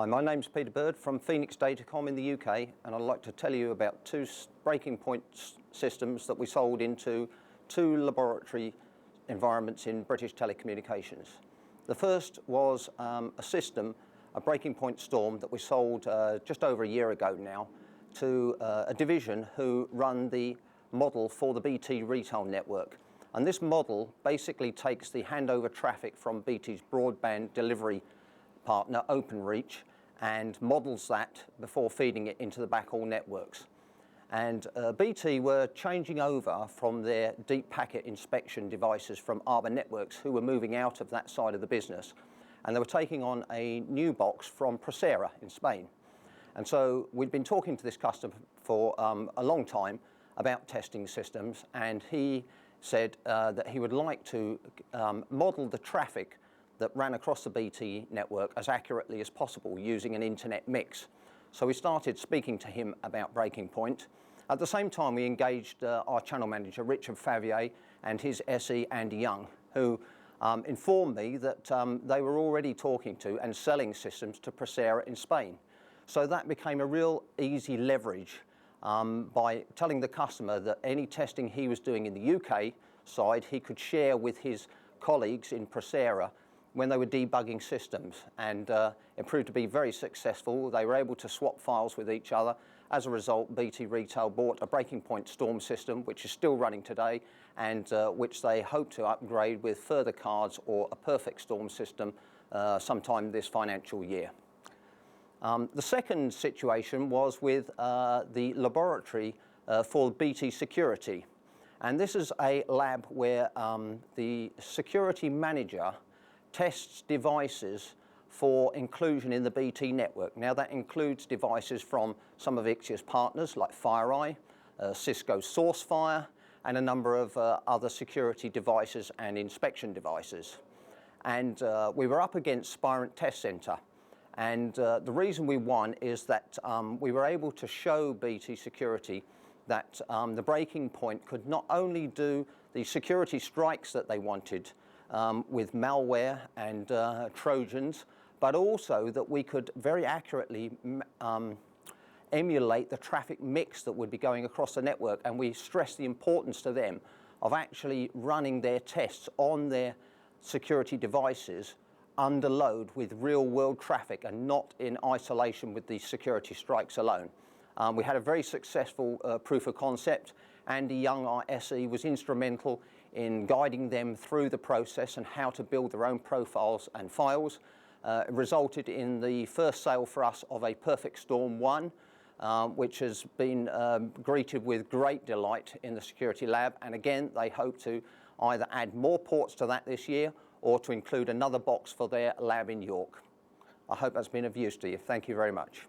Hi, my name's Peter Bird from Phoenix Datacom in the UK, and I'd like to tell you about two breaking point systems that we sold into two laboratory environments in British telecommunications. The first was a system, a breaking point storm, that we sold just over a year ago now to a division who run the model for the BT retail network. And this model basically takes the handover traffic from BT's broadband delivery partner, Openreach, and models that before feeding it into the backhaul networks. And BT were changing over from their deep packet inspection devices from Arbor Networks, who were moving out of that side of the business, and they were taking on a new box from Procera in Spain. And so we'd been talking to this customer for a long time about testing systems, and he said that he would like to model the traffic that ran across the BT network as accurately as possible using an internet mix. So we started speaking to him about breaking point. At the same time, we engaged our channel manager, Richard Favier, and his SE, Andy Young, who informed me that they were already talking to and selling systems to Procera in Spain. So that became a real easy leverage by telling the customer that any testing he was doing in the UK side, he could share with his colleagues in Procera when they were debugging systems, and it proved to be very successful. They were able to swap files with each other. As a result, BT Retail bought a breaking point storm system, which is still running today, and which they hope to upgrade with further cards or a perfect storm system sometime this financial year. The second situation was with the laboratory for BT Security. And this is a lab where the security manager tests devices for inclusion in the BT network. Now that includes devices from some of Ixia's partners like FireEye, Cisco SourceFire, and a number of other security devices and inspection devices. And we were up against Spirent Test Center. And the reason we won is that we were able to show BT Security that the breaking point could not only do the security strikes that they wanted with malware and Trojans, but also that we could very accurately emulate the traffic mix that would be going across the network. And we stressed the importance to them of actually running their tests on their security devices under load with real world traffic and not in isolation with the security strikes alone. We had a very successful proof of concept. Andy Young, our SE, was instrumental in guiding them through the process and how to build their own profiles and files. It resulted in the first sale for us of a Perfect Storm 1, which has been greeted with great delight in the security lab. And again, they hope to either add more ports to that this year or to include another box for their lab in York. I hope that's been of use to you. Thank you very much.